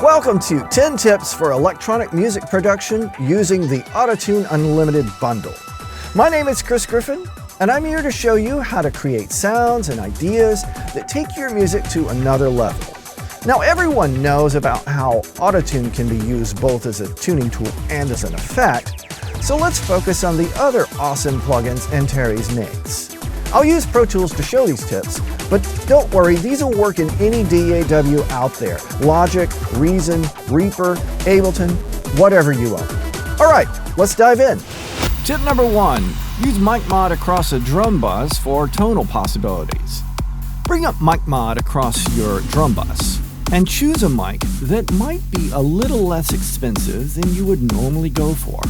Welcome to 10 Tips for Electronic Music Production using the AutoTune Unlimited Bundle. My name is Griffin, and I'm here to show you how to create sounds and ideas that take your music to another level. Now, everyone knows about how AutoTune can be used both as a tuning tool and as an effect, so let's focus on the other awesome plugins in Terry's mix. I'll use Pro Tools to show these tips, but don't worry, these will work in any DAW out there. Logic, Reason, Reaper, Ableton, whatever you own. All right, let's dive in. Tip number 1, use mic mod across a drum bus for tonal possibilities. Bring up mic mod across your drum bus and choose a mic that might be a little less expensive than you would normally go for.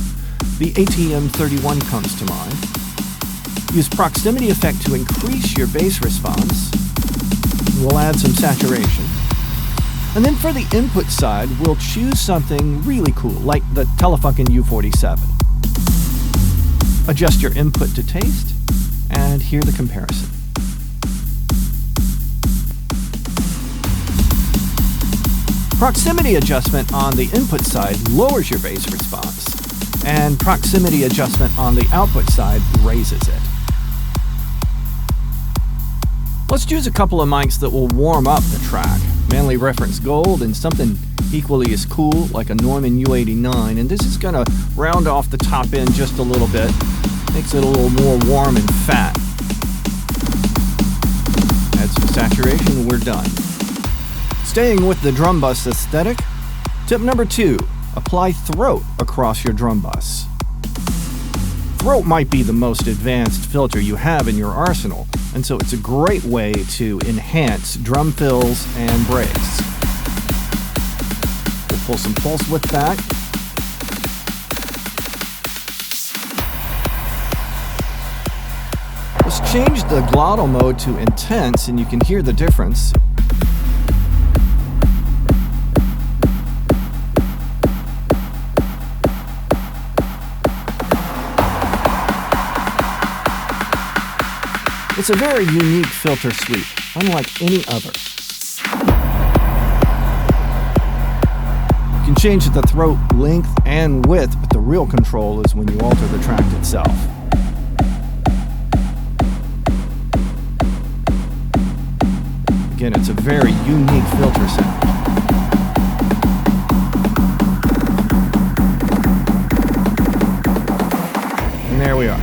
The ATM31 comes to mind. Use proximity effect to increase your bass response. We'll add some saturation. And then for the input side, we'll choose something really cool, like the Telefunken U47. Adjust your input to taste, and hear the comparison. Proximity adjustment on the input side lowers your bass response, and proximity adjustment on the output side raises it. Let's choose a couple of mics that will warm up the track. Manly Reference Gold and something equally as cool like a Neumann U89, and this is going to round off the top end just a little bit. Makes it a little more warm and fat. Add some saturation, we're done. Staying with the drum bus aesthetic, tip number 2, apply throat across your drum bus. Throat might be the most advanced filter you have in your arsenal, and so it's a great way to enhance drum fills and breaks. We'll pull some pulse width back. Let's change the glottal mode to intense, and you can hear the difference. It's a very unique filter suite, unlike any other. You can change the throat length and width, but the real control is when you alter the track itself. Again, it's a very unique filter sound. And there we are.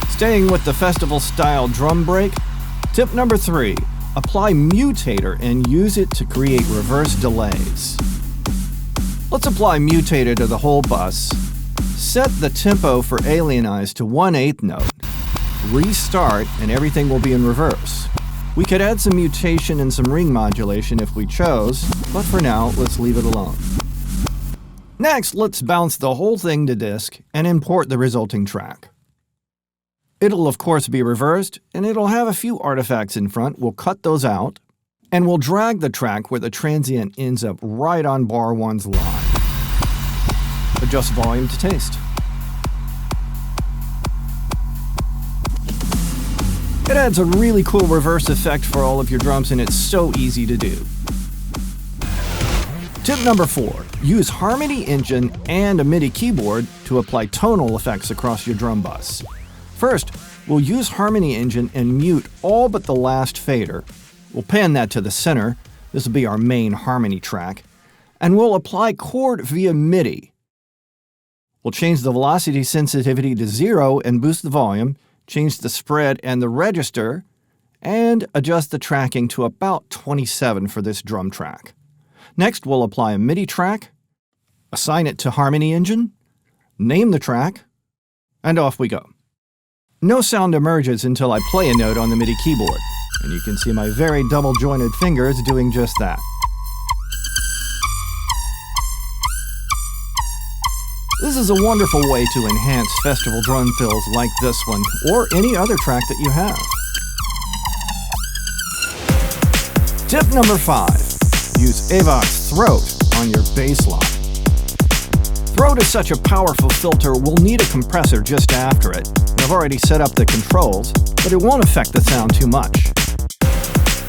Staying with the festival-style drum break, tip number 3, apply Mutator and use it to create reverse delays. Let's apply Mutator to the whole bus. Set the tempo for Alienize to 1/8 note. Restart and everything will be in reverse. We could add some mutation and some ring modulation if we chose, but for now, let's leave it alone. Next, let's bounce the whole thing to disk and import the resulting track. It'll of course be reversed, and it'll have a few artifacts in front. We'll cut those out, and we'll drag the track where the transient ends up right on bar 1's line. Adjust volume to taste. It adds a really cool reverse effect for all of your drums, and it's so easy to do. Tip number 4, use Harmony Engine and a MIDI keyboard to apply tonal effects across your drum bus. First, we'll use Harmony Engine and mute all but the last fader. We'll pan that to the center. This will be our main harmony track. And we'll apply chord via MIDI. We'll change the velocity sensitivity to 0 and boost the volume, change the spread and the register, and adjust the tracking to about 27 for this drum track. Next, we'll apply a MIDI track, assign it to Harmony Engine, name the track, and off we go. No sound emerges until I play a note on the MIDI keyboard, and you can see my very double-jointed fingers doing just that. This is a wonderful way to enhance festival drum fills like this one, or any other track that you have. Tip number 5, use Avox Throat on your bass line. Throat is such a powerful filter, we'll need a compressor just after it. I've already set up the controls. but it won't affect the sound too much.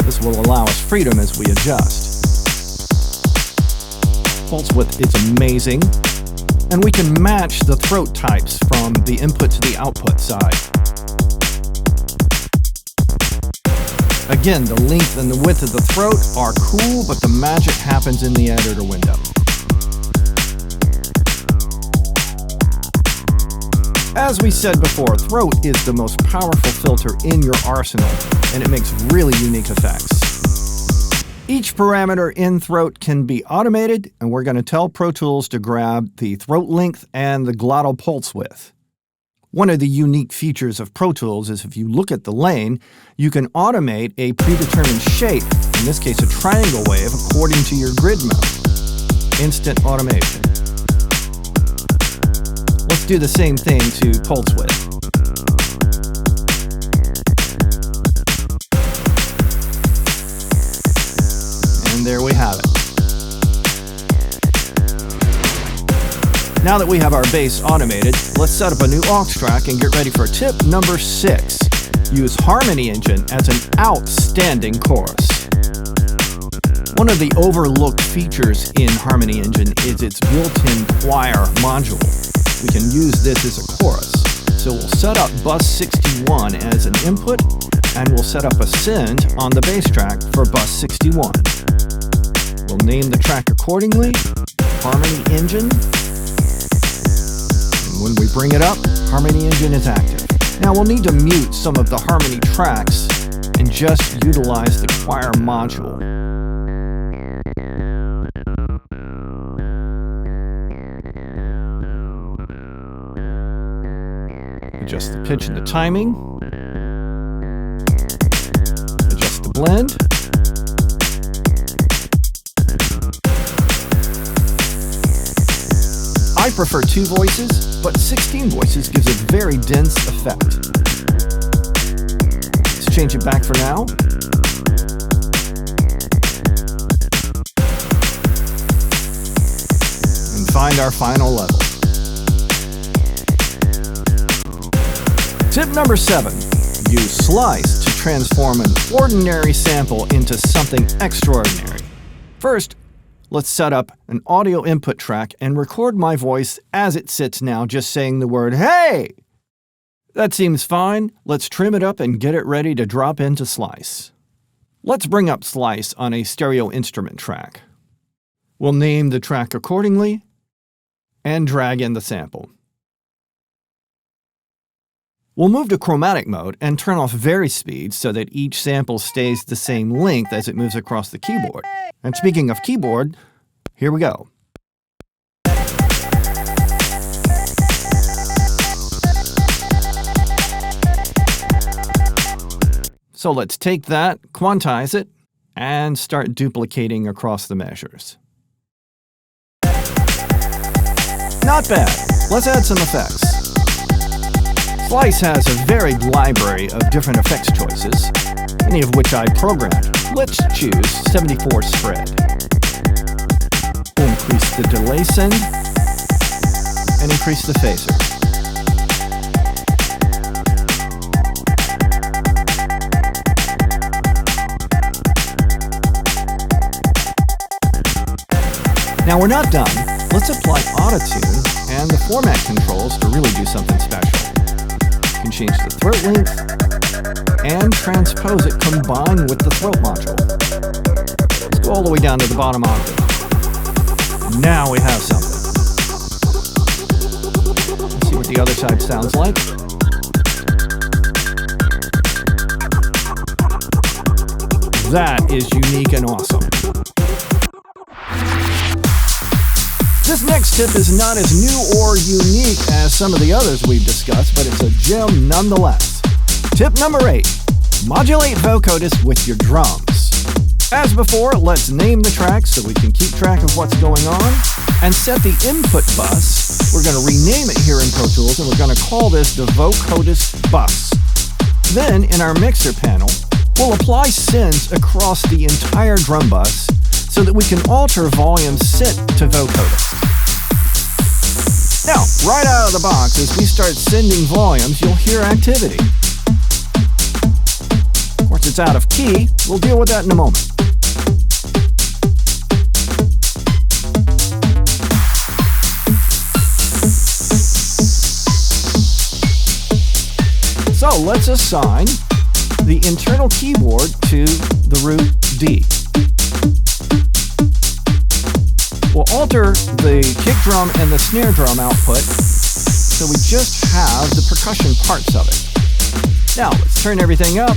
This will allow us freedom as we adjust. Pulse width is amazing, and we can match the throat types from the input to the output side. Again, the length and the width of the throat are cool, but the magic happens in the editor window. As we said before, throat is the most powerful filter in your arsenal, and it makes really unique effects. Each parameter in throat can be automated, and we're going to tell Pro Tools to grab the throat length and the glottal pulse width. One of the unique features of Pro Tools is if you look at the lane, you can automate a predetermined shape, in this case a triangle wave, according to your grid mode. Instant automation. Let's do the same thing to pulse width. And there we have it. Now that we have our bass automated, let's set up a new aux track and get ready for tip number 6. Use Harmony Engine as an outstanding chorus. One of the overlooked features in Harmony Engine is its built-in choir module. We can use this as a chorus. So we'll set up bus 61 as an input, and we'll set up a synth on the bass track for bus 61. We'll name the track accordingly, Harmony Engine. And when we bring it up, Harmony Engine is active. Now we'll need to mute some of the harmony tracks and just utilize the choir module. Adjust the pitch and the timing. Adjust the blend. I prefer 2 voices, but 16 voices gives a very dense effect. Let's change it back for now. And find our final level. Tip number 7, use Slice to transform an ordinary sample into something extraordinary. First, let's set up an audio input track and record my voice as it sits now, just saying the word, "Hey!" That seems fine. Let's trim it up and get it ready to drop into Slice. Let's bring up Slice on a stereo instrument track. We'll name the track accordingly and drag in the sample. We'll move to chromatic mode and turn off vari-speed so that each sample stays the same length as it moves across the keyboard. And speaking of keyboard, here we go. So let's take that, quantize it, and start duplicating across the measures. Not bad. Let's add some effects. Slice has a varied library of different effects choices, many of which I programmed. Let's choose 74 spread. We'll increase the delay send and increase the phaser. Now we're not done. Let's apply AutoTune and the format controls to really do something special. You can change the throat length and transpose it combined with the throat module. Let's go all the way down to the bottom octave. Now we have something. Let's see what the other side sounds like. That is unique and awesome. This next tip is not as new or unique as some of the others we've discussed, but it's a gem nonetheless. Tip number 8, modulate vocodist with your drums. As before, let's name the track so we can keep track of what's going on, and set the input bus. We're going to rename it here in Pro Tools, and we're going to call this the vocodist bus. Then, in our mixer panel, we'll apply synths across the entire drum bus so that we can alter volume synth to vocodist. Now, right out of the box, as we start sending volumes, you'll hear activity. it's out of key, we'll deal with that in a moment. So let's assign the internal keyboard to the root D. We'll alter the kick drum and the snare drum output so we just have the percussion parts of it. Now let's turn everything up,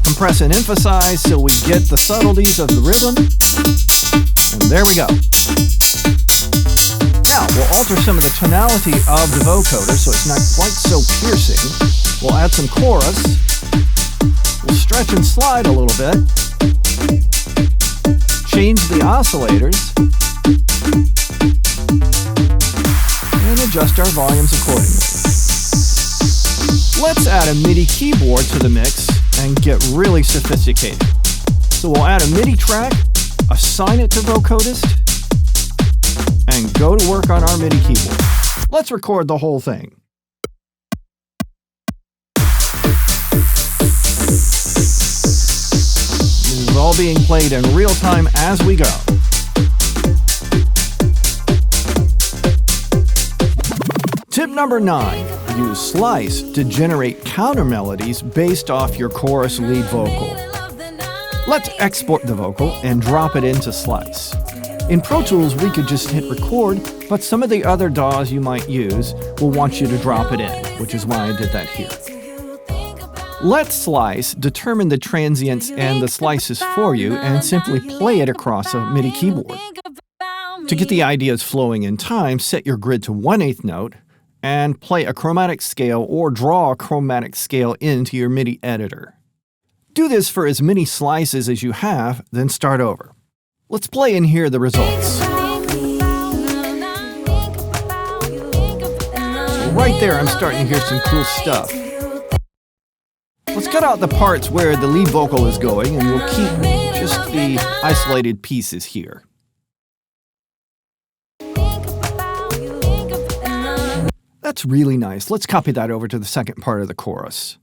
compress and emphasize so we get the subtleties of the rhythm, and there we go. Now we'll alter some of the tonality of the vocoder so it's not quite so piercing. We'll add some chorus. We'll stretch and slide a little bit. Change the oscillators. And adjust our volumes accordingly. Let's add a MIDI keyboard to the mix and get really sophisticated. So we'll add a MIDI track, assign it to Vocodist, and go to work on our MIDI keyboard. Let's record the whole thing. This is all being played in real time as we go. Tip number 9, use Slice to generate counter melodies based off your chorus lead vocal. Let's export the vocal and drop it into Slice. In Pro Tools, we could just hit record, but some of the other DAWs you might use will want you to drop it in, which is why I did that here. Let Slice determine the transients and the slices for you and simply play it across a MIDI keyboard. To get the ideas flowing in time, set your grid to 1/8 note and play a chromatic scale or draw a chromatic scale into your MIDI editor. Do this for as many slices as you have, then start over. Let's play and hear the results. So right there, I'm starting to hear some cool stuff. Let's cut out the parts where the lead vocal is going, and we'll keep just the isolated pieces here. That's really nice. Let's copy that over to the second part of the chorus.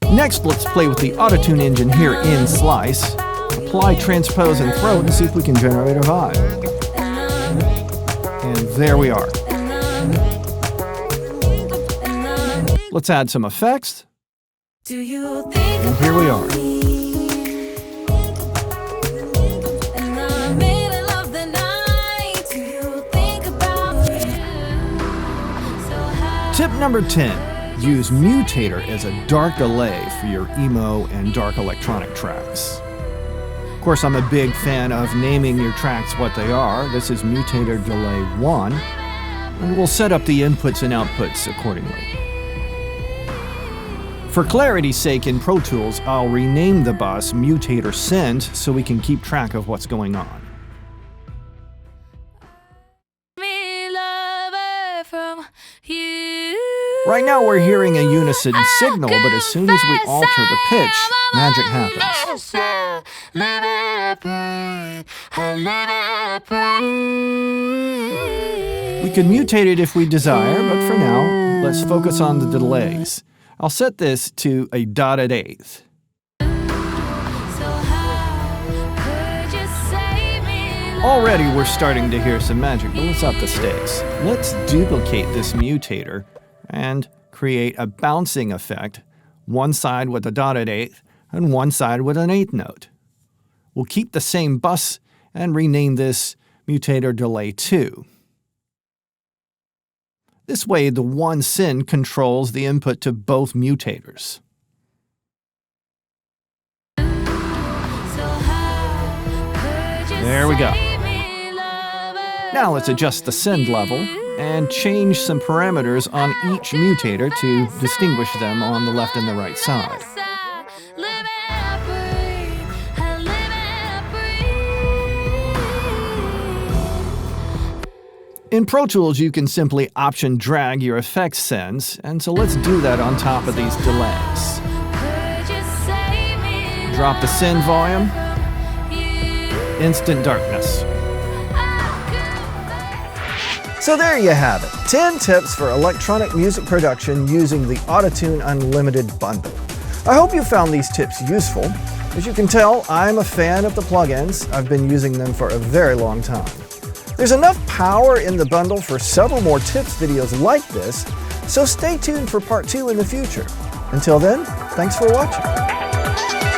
Next, let's play with the AutoTune engine here in Slice. Apply transpose and throat and see if we can generate a vibe. And there we are. Let's add some effects. And here we are. Tip number 10, use Mutator as a dark delay for your emo and dark electronic tracks. Of course, I'm a big fan of naming your tracks what they are. This is Mutator Delay 1, and we'll set up the inputs and outputs accordingly. For clarity's sake in Pro Tools, I'll rename the bus Mutator Send so we can keep track of what's going on. Right now we're hearing a unison signal, but as soon as we alter the pitch, magic happens. We can mutate it if we desire, but for now, let's focus on the delays. I'll set this to a dotted eighth. Already we're starting to hear some magic, but let's up the stakes. Let's duplicate this mutator and create a bouncing effect, one side with a dotted eighth and one side with an eighth note. We'll keep the same bus and rename this Mutator Delay 2. This way, the one send controls the input to both mutators. There we go. Now let's adjust the send level and change some parameters on each mutator to distinguish them on the left and the right side. In Pro Tools, you can simply option drag your effects sends, and so let's do that on top of these delays. Drop the send volume, instant darkness. So there you have it, 10 tips for electronic music production using the AutoTune Unlimited bundle. I hope you found these tips useful. As you can tell, I'm a fan of the plugins. I've been using them for a very long time. There's enough power in the bundle for several more tips videos like this, so stay tuned for part 2 in the future. Until then, thanks for watching.